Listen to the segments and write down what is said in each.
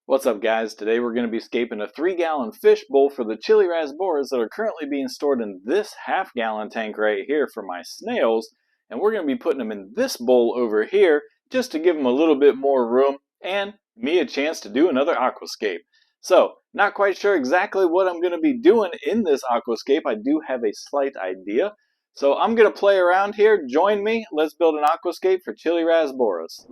What's up, guys? Today we're going to be scaping a 3-gallon fish bowl for the chili rasboras that are currently being stored in this half-gallon tank right here for my snails, and we're going to be putting them in this bowl over here just to give them a little bit more room and me a chance to do another aquascape. So, not quite sure exactly what I'm going to be doing in this aquascape. I do have a slight idea. So I'm going to play around here. Join me. Let's build an aquascape for chili rasboras.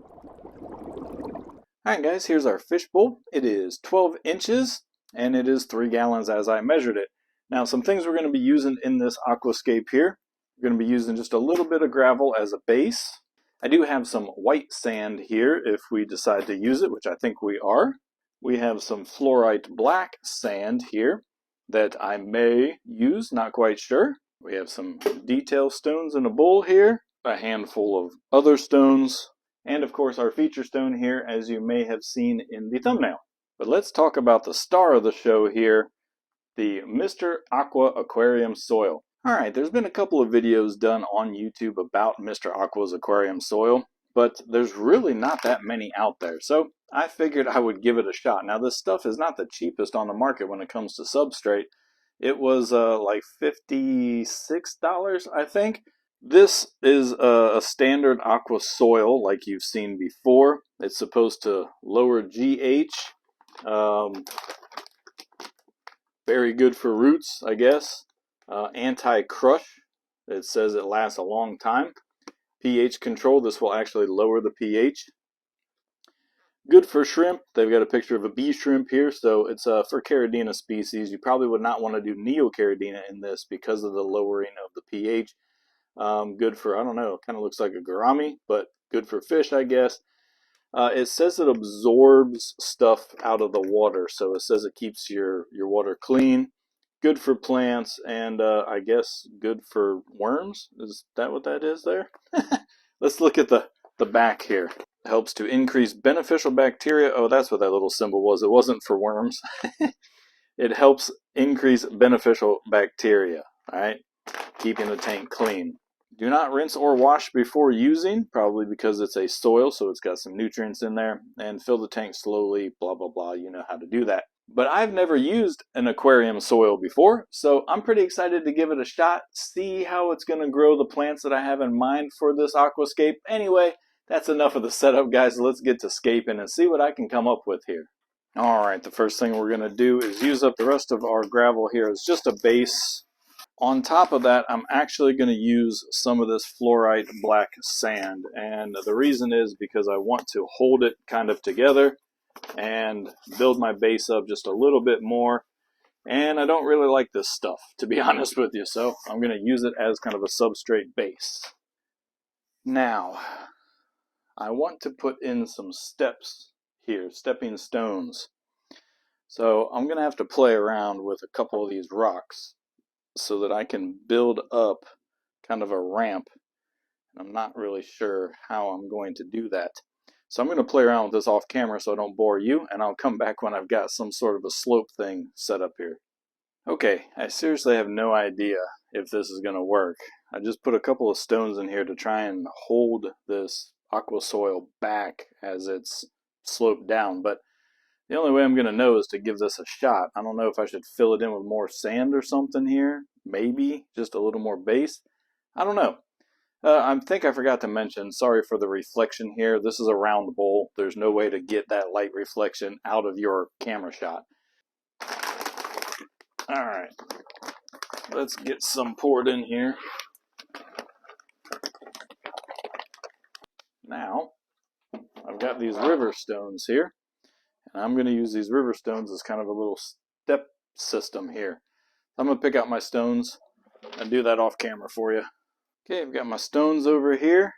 Alright guys, here's our fish bowl. It is 12 inches and it is 3 gallons as I measured it. Now some things we're going to be using in this aquascape here. We're going to be using just a little bit of gravel as a base. I do have some white sand here if we decide to use it, which I think we are. We have some fluorite black sand here that I may use, not quite sure. We have some detail stones in a bowl here, a handful of other stones, and of course our feature stone here, as you may have seen in the thumbnail. But let's talk about the star of the show here, the Mr. Aqua Aquarium soil. Alright, there's been a couple of videos done on YouTube about Mr. Aqua's aquarium soil, but there's really not that many out there. So I figured I would give it a shot. Now this stuff is not the cheapest on the market when it comes to substrate. It was like $56, I think. This is a standard aqua soil like you've seen before. It's supposed to lower GH. Very good for roots, I guess. Anti-crush. It says it lasts a long time. pH control. This will actually lower the pH. Good for shrimp. They've got a picture of a bee shrimp here, so it's for Caridina species. You probably would not want to do Neocaridina in this because of the lowering of the pH. Good for, I don't know, kind of looks like a gourami, but good for fish, I guess. It says it absorbs stuff out of the water, so it says it keeps your water clean. Good for plants, and I guess good for worms. Is that what that is there? Let's look at the back here. It helps to increase beneficial bacteria. Oh, that's what that little symbol was. It wasn't for worms. It helps increase beneficial bacteria, all right? Keeping the tank clean. Do not rinse or wash before using, probably because it's a soil, so it's got some nutrients in there. And fill the tank slowly, blah, blah, blah. You know how to do that. But I've never used an aquarium soil before, so I'm pretty excited to give it a shot, see how it's going to grow the plants that I have in mind for this aquascape. Anyway, that's enough of the setup, guys. Let's get to scaping and see what I can come up with here. Alright, the first thing we're going to do is use up the rest of our gravel here as just a base. On top of that, I'm actually going to use some of this fluorite black sand, and the reason is because I want to hold it kind of together and build my base up just a little bit more. And I don't really like this stuff, to be honest with you, so I'm going to use it as kind of a substrate base. Now, I want to put in some steps here, stepping stones. So I'm going to have to play around with a couple of these rocks so that I can build up kind of a ramp. I'm not really sure how I'm going to do that. So I'm going to play around with this off camera so I don't bore you, and I'll come back when I've got some sort of a slope thing set up here. Okay, I seriously have no idea if this is going to work. I just put a couple of stones in here to try and hold this aqua soil back as it's sloped down, but the only way I'm going to know is to give this a shot. I don't know if I should fill it in with more sand or something here. Maybe just a little more base. I don't know. I think I forgot to mention, sorry for the reflection here. This is a round bowl. There's no way to get that light reflection out of your camera shot. Alright. Let's get some poured in here. Now, I've got these river stones here. And I'm going to use these river stones as kind of a little step system here. I'm going to pick out my stones and do that off camera for you. Okay, I've got my stones over here.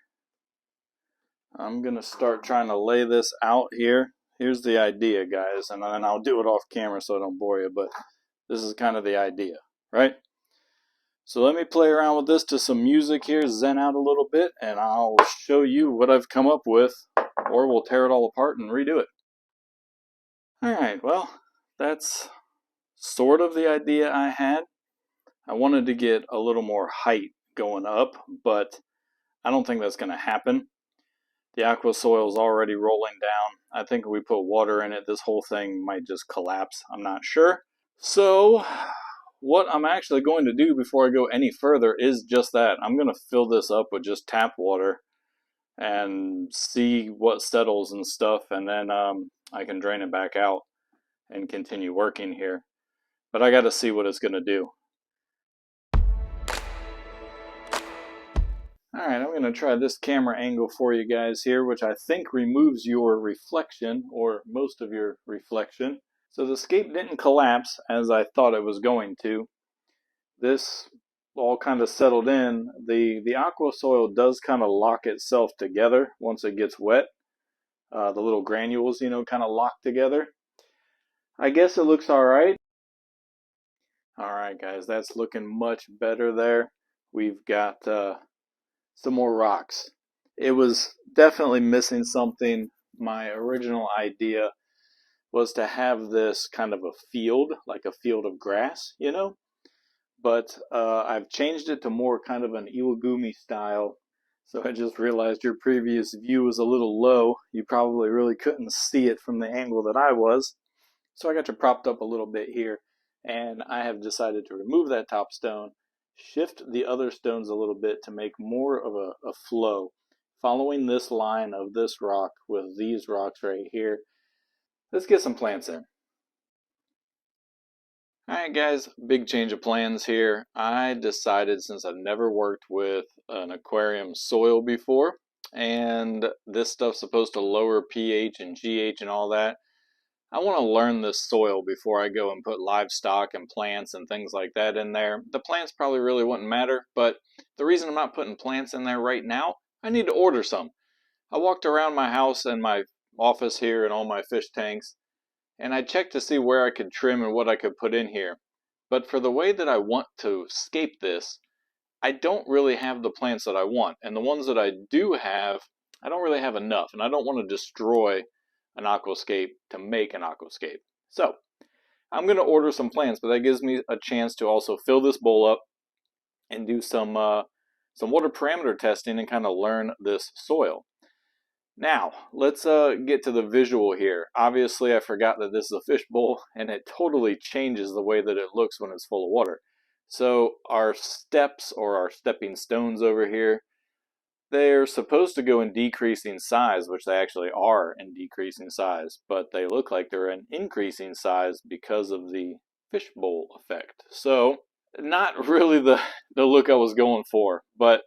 I'm going to start trying to lay this out here. Here's the idea, guys, and then I'll do it off camera so I don't bore you, but this is kind of the idea, right? So let me play around with this to some music here, zen out a little bit, and I'll show you what I've come up with, or we'll tear it all apart and redo it. Alright, well, that's sort of the idea I had. I wanted to get a little more height going up, but I don't think that's going to happen. The aqua soil is already rolling down. I think if we put water in it, this whole thing might just collapse. I'm not sure. So what I'm actually going to do before I go any further is just that. I'm going to fill this up with just tap water and see what settles and stuff, and then I can drain it back out and continue working here. But I got to see what it's going to do. Alright, I'm going to try this camera angle for you guys here, which I think removes your reflection, or most of your reflection. So the scape didn't collapse as I thought it was going to. This all kind of settled in. The aqua soil does kind of lock itself together once it gets wet. The little granules, you know, kind of lock together. I guess it looks alright. Alright guys, that's looking much better there. We've got some more rocks. It was definitely missing something. My original idea was to have this kind of a field, like a field of grass, you know? But I've changed it to more kind of an Iwagumi style. So I just realized your previous view was a little low. You probably really couldn't see it from the angle that I was. So I got you propped up a little bit here. And I have decided to remove that top stone, shift the other stones a little bit to make more of a flow. Following this line of this rock with these rocks right here. Let's get some plants in. Alright guys, big change of plans here. I decided, since I've never worked with an aquarium soil before, and this stuff's supposed to lower pH and GH and all that, I want to learn this soil before I go and put livestock and plants and things like that in there. The plants probably really wouldn't matter, but the reason I'm not putting plants in there right now, I need to order some. I walked around my house and my office here and all my fish tanks, and I checked to see where I could trim and what I could put in here. But for the way that I want to scape this, I don't really have the plants that I want. And the ones that I do have, I don't really have enough. And I don't want to destroy an aquascape to make an aquascape. So I'm going to order some plants, but that gives me a chance to also fill this bowl up and do some water parameter testing and kind of learn this soil. Now, let's get to the visual here. Obviously, I forgot that this is a fish bowl, and it totally changes the way that it looks when it's full of water. So our steps, or our stepping stones over here, they're supposed to go in decreasing size, which they actually are in decreasing size, but they look like they're in increasing size because of the fish bowl effect. So, not really the look I was going for, but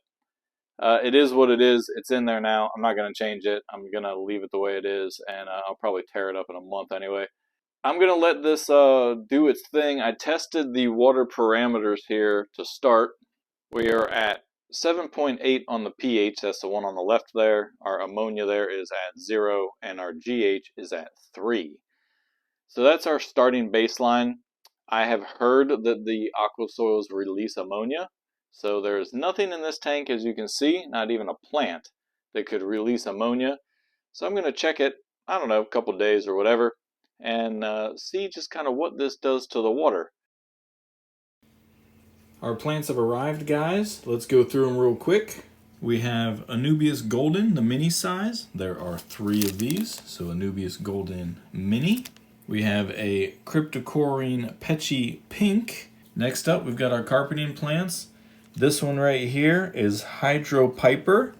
it is what it is. It's in there now. I'm not going to change it. I'm going to leave it the way it is, and I'll probably tear it up in a month anyway. I'm going to let this do its thing. I tested the water parameters here to start. We are at 7.8 on the pH. That's the one on the left there. Our ammonia there is at 0, and our GH is at 3. So that's our starting baseline. I have heard that the aqua soils release ammonia. So there's nothing in this tank, as you can see, not even a plant, that could release ammonia. So I'm going to check it, I don't know, a couple days or whatever, and see just kind of what this does to the water. Our plants have arrived, guys. Let's go through them real quick. We have Anubias Golden, the mini size. There are 3 of these, so Anubias Golden Mini. We have a Cryptocorin Peachy Pink. Next up, we've got our carpeting plants. This one right here is Hydropiper,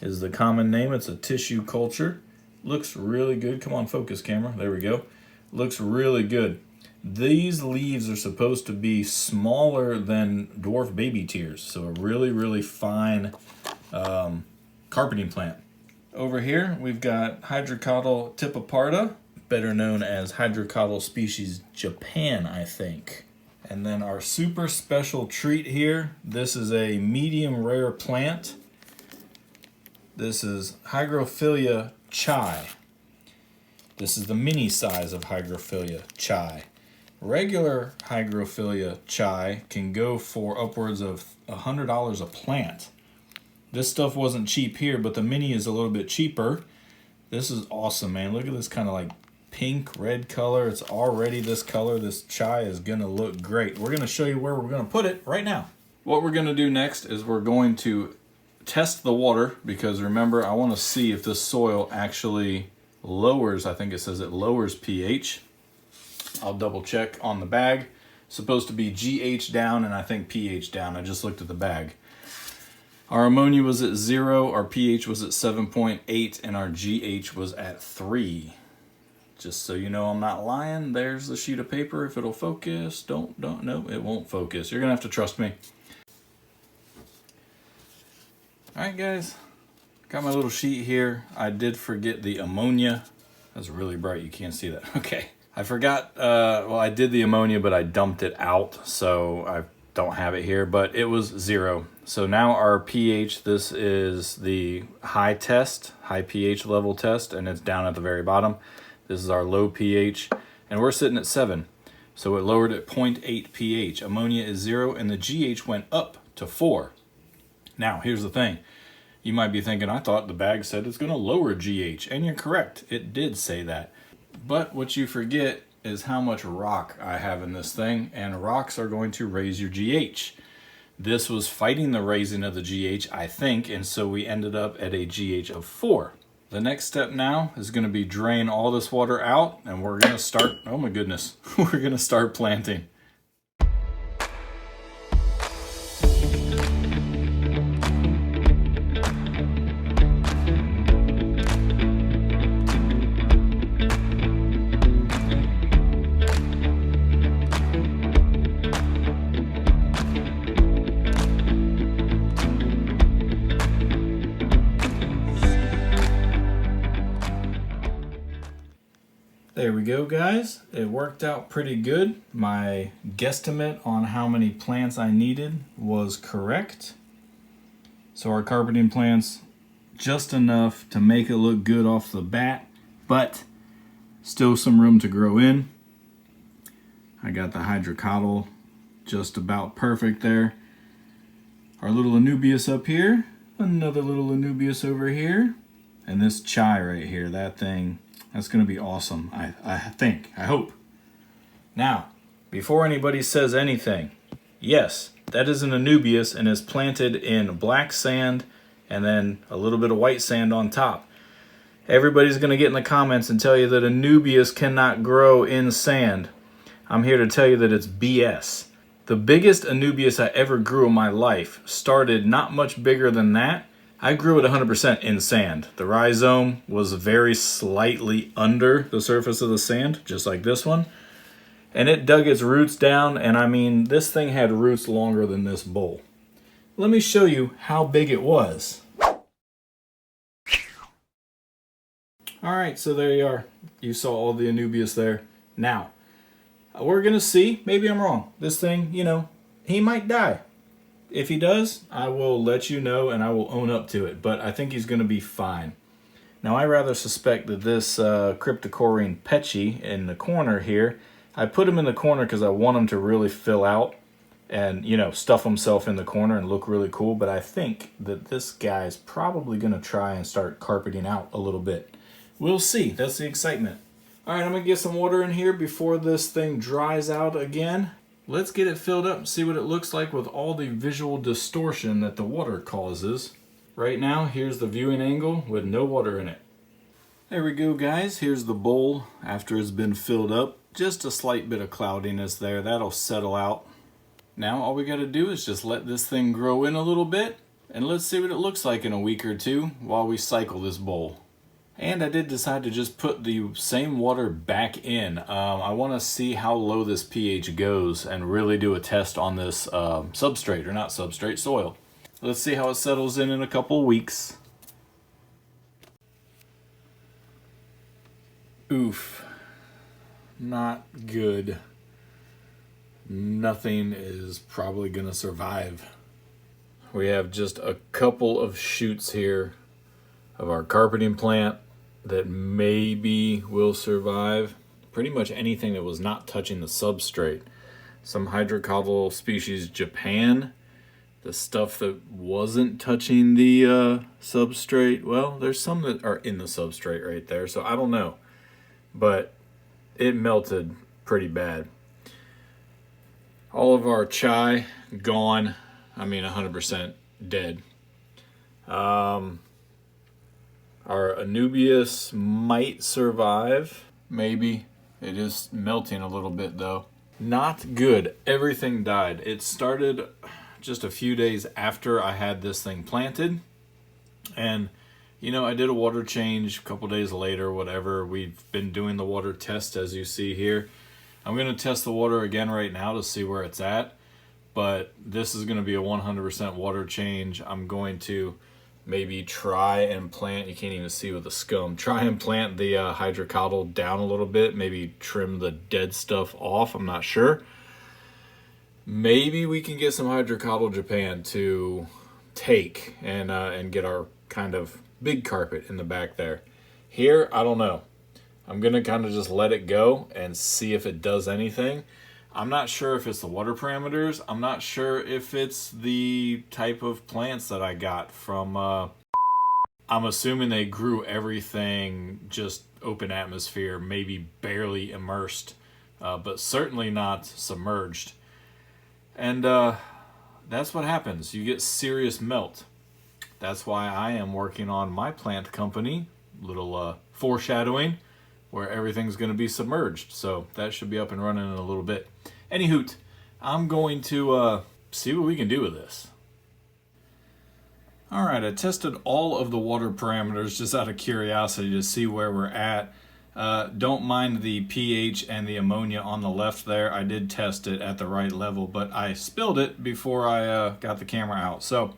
is the common name. It's a tissue culture. Looks really good. Come on, focus camera. There we go. Looks really good. These leaves are supposed to be smaller than dwarf baby tears, so a really, really fine carpeting plant. Over here, we've got Hydrocotyle tipiparta, better known as Hydrocotyle species Japan, I think. And then our super special treat here, this is a medium rare plant. This is Hygrophila chai. This is the mini size of Hygrophila chai. Regular Hygrophila chai can go for upwards of $100 a plant. This stuff wasn't cheap here, but the mini is a little bit cheaper. This is awesome, man. Look at this kind of like pink, red color. It's already this color. This chai is going to look great. We're going to show you where we're going to put it right now. What we're going to do next is we're going to test the water because remember, I want to see if this soil actually lowers, I think it says it lowers pH. I'll double check on the bag. It's supposed to be GH down and I think pH down. I just looked at the bag. Our ammonia was at 0, our pH was at 7.8, and our GH was at 3. Just so you know I'm not lying, there's the sheet of paper. If it'll focus, no, it won't focus. You're gonna have to trust me. All right, guys, got my little sheet here. I did forget the ammonia. That's really bright, you can't see that. Okay, I forgot, well, I did the ammonia, but I dumped it out, so I don't have it here, but it was 0. So now our pH, this is the high test, high pH level test, and it's down at the very bottom. This is our low pH, and we're sitting at 7. So it lowered at 0.8 pH. Ammonia is 0, and the GH went up to 4. Now, here's the thing. You might be thinking, I thought the bag said it's going to lower GH, and you're correct. It did say that. But what you forget is how much rock I have in this thing, and rocks are going to raise your GH. This was fighting the raising of the GH, I think, and so we ended up at a GH of 4. The next step now is going to be drain all this water out, and we're going to start, oh my goodness, we're going to start planting. There we go, guys. It worked out pretty good. My guesstimate on how many plants I needed was correct. So our carpeting plants, just enough to make it look good off the bat, but still some room to grow in. I got the hydrocotyle just about perfect there. Our little Anubias up here, another little Anubias over here, and this chai right here, that thing, that's going to be awesome, I think, I hope. Now, before anybody says anything, yes, that is an Anubias and is planted in black sand and then a little bit of white sand on top. Everybody's going to get in the comments and tell you that Anubias cannot grow in sand. I'm here to tell you that it's BS. The biggest Anubias I ever grew in my life started not much bigger than that. I grew it 100% in sand. The rhizome was very slightly under the surface of the sand, just like this one. And it dug its roots down, and I mean, this thing had roots longer than this bowl. Let me show you how big it was. Alright, so there you are. You saw all the Anubias there. Now, we're gonna see, maybe I'm wrong. This thing, you know, he might die. If he does, I will let you know and I will own up to it, but I think he's going to be fine. Now, I rather suspect that this Cryptococcus petchy in the corner here, I put him in the corner because I want him to really fill out and, you know, stuff himself in the corner and look really cool, but I think that this guy's probably going to try and start carpeting out a little bit. We'll see. That's the excitement. All right, I'm going to get some water in here before this thing dries out again. Let's get it filled up and see what it looks like with all the visual distortion that the water causes. Right now, here's the viewing angle with no water in it. There we go, guys. Here's the bowl after it's been filled up. Just a slight bit of cloudiness there. That'll settle out. Now, all we got to do is just let this thing grow in a little bit, and let's see what it looks like in a week or two while we cycle this bowl. And I did decide to just put the same water back in. I want to see how low this pH goes and really do a test on this substrate, or not substrate, soil. Let's see how it settles in a couple weeks. Oof. Not good. Nothing is probably going to survive. We have just a couple of shoots here of our carpeting plant that maybe will survive. Pretty much anything that was not touching the substrate. Some hydrocotyle species Japan, the stuff that wasn't touching the substrate. Well, there's some that are in the substrate right there, so I don't know. But it melted pretty bad. All of our chai gone. I mean 100% dead. Our Anubias might survive. Maybe. It is melting a little bit though. Not good. Everything died. It started just a few days after I had this thing planted. And, you know, I did a water change a couple days later, whatever. We've been doing the water test as you see here. I'm going to test the water again right now to see where it's at. But this is going to be a 100% water change. I'm going to maybe try and plant, you can't even see with the scum, try and plant the hydrocotyle down a little bit, maybe trim the dead stuff off, I'm not sure. Maybe we can get some hydrocotyle Japan to take and get our kind of big carpet in the back there. Here, I don't know. I'm going to kind of just let it go and see if it does anything. I'm not sure if it's the water parameters. I'm not sure if it's the type of plants that I got from... I'm assuming they grew everything just open atmosphere, maybe barely immersed, but certainly not submerged. And that's what happens. You get serious melt. That's why I am working on my plant company, little foreshadowing, where everything's going to be submerged. So that should be up and running in a little bit. Anyhoot, I'm going to see what we can do with this. Alright, I tested all of the water parameters just out of curiosity to see where we're at. Don't mind the pH and the ammonia on the left there. I did test it at the right level, but I spilled it before I got the camera out. So,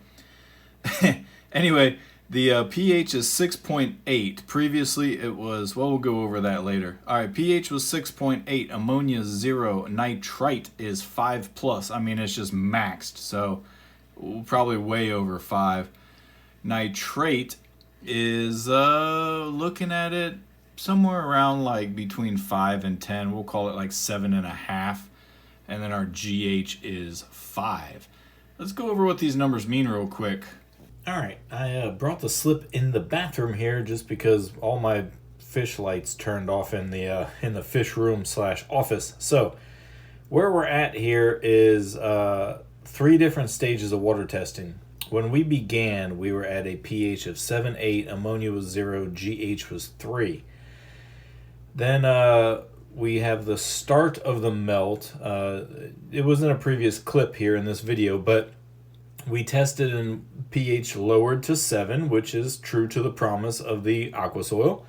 anyway, the pH is 6.8. Previously it was, well, we'll go over that later. Alright, pH was 6.8, ammonia 0, nitrite is 5+. I mean, it's just maxed, so probably way over 5. Nitrate is, looking at it, somewhere around like between 5 and 10. We'll call it like 7.5. And then our GH is 5. Let's go over what these numbers mean real quick. Alright, I brought the slip in the bathroom here just because all my fish lights turned off in the fish room / office. So where we're at here is 3 different stages of water testing. When we began, we were at a pH of 7.8, ammonia was 0, GH was 3. Then we have the start of the melt. It was in a previous clip here in this video, but we tested in pH lowered to 7, which is true to the promise of the aqua soil.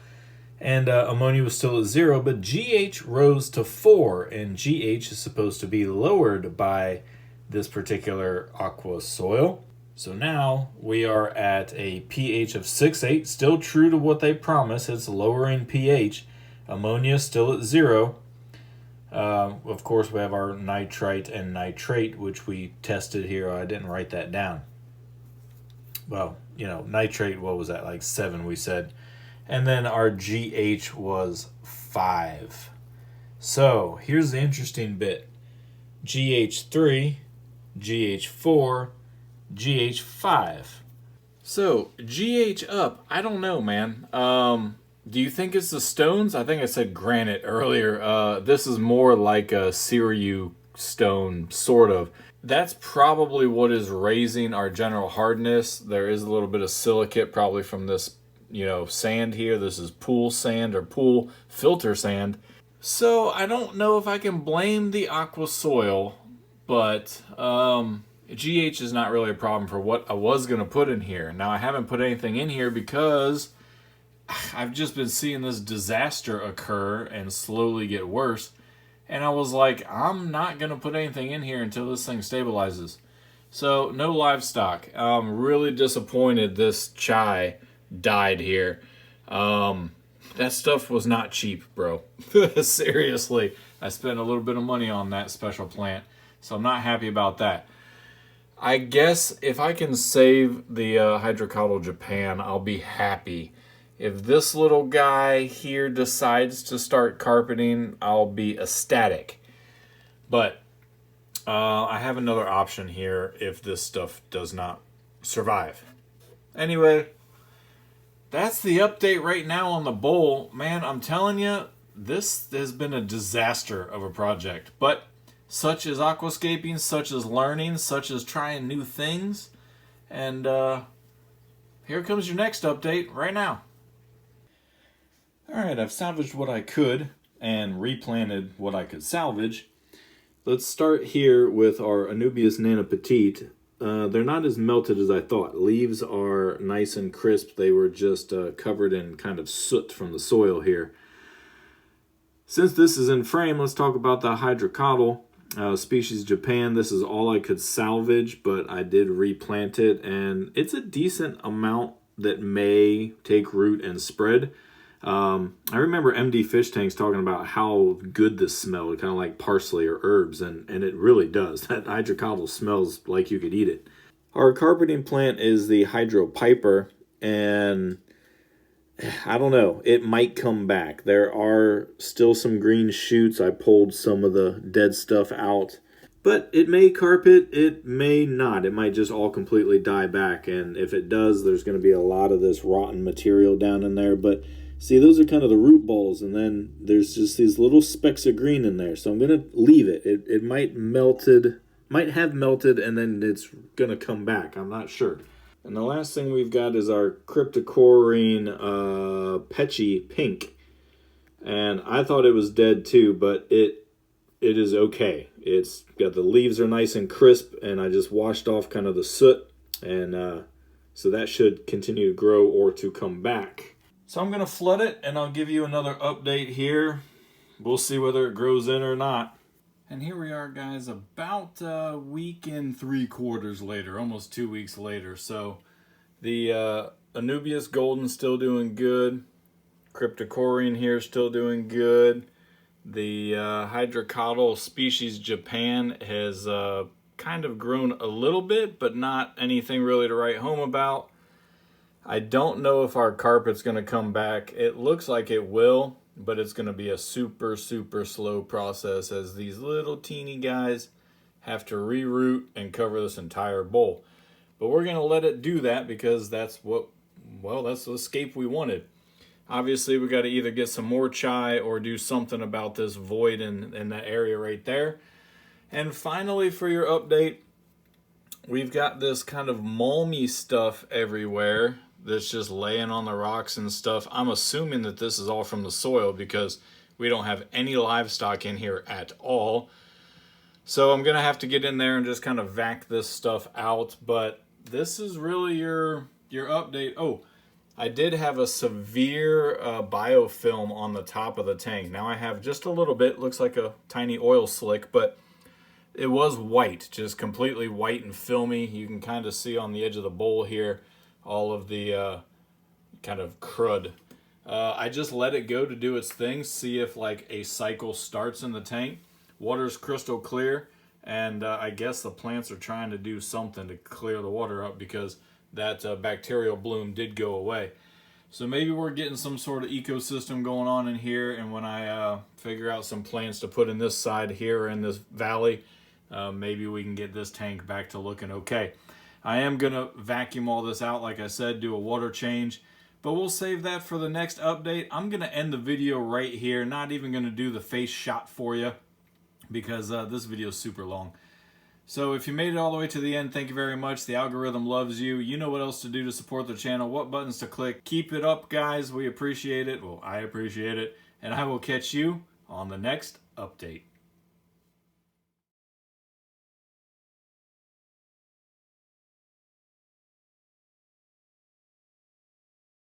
And ammonia was still at 0, but GH rose to 4, and GH is supposed to be lowered by this particular aqua soil. So now we are at a pH of 6.8, still true to what they promise. It's lowering pH. Ammonia still at 0. Of course, we have our nitrite and nitrate, which we tested here. I didn't write that down. Well, you know, nitrate, what was that, like 7 we said. And then our GH was 5. So here's the interesting bit. GH3, GH4, GH5. So GH up, I don't know, man. Do you think it's the stones? I think I said granite earlier. This is more like a Siriu stone, sort of. That's probably what is raising our general hardness. There is a little bit of silicate probably from this, you know, sand here. This is pool sand or pool filter sand. So I don't know if I can blame the aqua soil, but GH is not really a problem for what I was going to put in here. Now I haven't put anything in here because I've just been seeing this disaster occur and slowly get worse. And I was like, I'm not going to put anything in here until this thing stabilizes. So, no livestock. I'm really disappointed this chai died here. That stuff was not cheap, bro. Seriously. I spent a little bit of money on that special plant. So, I'm not happy about that. I guess if I can save the hydrocotyle Japan, I'll be happy. If this little guy here decides to start carpeting, I'll be ecstatic. But I have another option here if this stuff does not survive. Anyway, that's the update right now on the bowl. Man, I'm telling you, this has been a disaster of a project. But such is aquascaping, such is learning, such is trying new things. And here comes your next update right now. Alright, I've salvaged what I could and replanted what I could salvage. Let's start here with our Anubias Nano Petite. They're not as melted as I thought. Leaves are nice and crisp. They were just covered in kind of soot from the soil here. Since this is in frame, let's talk about the Hygger species Japan. This is all I could salvage, but I did replant it, and it's a decent amount that may take root and spread. I remember MD Fish Tanks talking about how good this smelled, kind of like parsley or herbs, and it really does. That hydrocotyle smells like you could eat it. Our carpeting plant is the Hydropiper, and I don't know, it might come back. There are still some green shoots. I pulled some of the dead stuff out, but it may carpet, it may not. It might just all completely die back, and if it does, there's going to be a lot of this rotten material down in there, but see, those are kind of the root balls, and then there's just these little specks of green in there. So I'm going to leave it. It might have melted, and then it's going to come back. I'm not sure. And the last thing we've got is our Cryptocorin Petchy Pink. And I thought it was dead too, but it is okay. It's got the leaves are nice and crisp, and I just washed off kind of the soot, and so that should continue to grow or to come back. So I'm going to flood it, and I'll give you another update here. We'll see whether it grows in or not. And here we are, guys, about a week and 3/4 later, almost 2 weeks later. So the Anubias Golden still doing good. Cryptocorin here still doing good. The Hydrocotyle species Japan has kind of grown a little bit, but not anything really to write home about. I don't know if our carpet's going to come back. It looks like it will, but it's going to be a super, super slow process as these little teeny guys have to reroot and cover this entire bowl. But we're going to let it do that because that's that's the escape we wanted. Obviously, we got to either get some more chai or do something about this void in that area right there. And finally, for your update, we've got this kind of malmy stuff everywhere that's just laying on the rocks and stuff. I'm assuming that this is all from the soil because we don't have any livestock in here at all. So I'm going to have to get in there and just kind of vac this stuff out. But this is really your update. Oh, I did have a severe biofilm on the top of the tank. Now I have just a little bit. Looks like a tiny oil slick, but it was white, just completely white and filmy. You can kind of see on the edge of the bowl here all of the kind of crud. I just let it go to do its thing, see if like a cycle starts in the tank. Water's crystal clear, and I guess the plants are trying to do something to clear the water up because that bacterial bloom did go away. So maybe we're getting some sort of ecosystem going on in here, and when I figure out some plants to put in this side here or in this valley, maybe we can get this tank back to looking okay. I am going to vacuum all this out, like I said, do a water change, but we'll save that for the next update. I'm going to end the video right here, not even going to do the face shot for you because this video is super long. So if you made it all the way to the end, thank you very much. The algorithm loves you. You know what else to do to support the channel, what buttons to click. Keep it up, guys. We appreciate it. Well, I appreciate it. And I will catch you on the next update.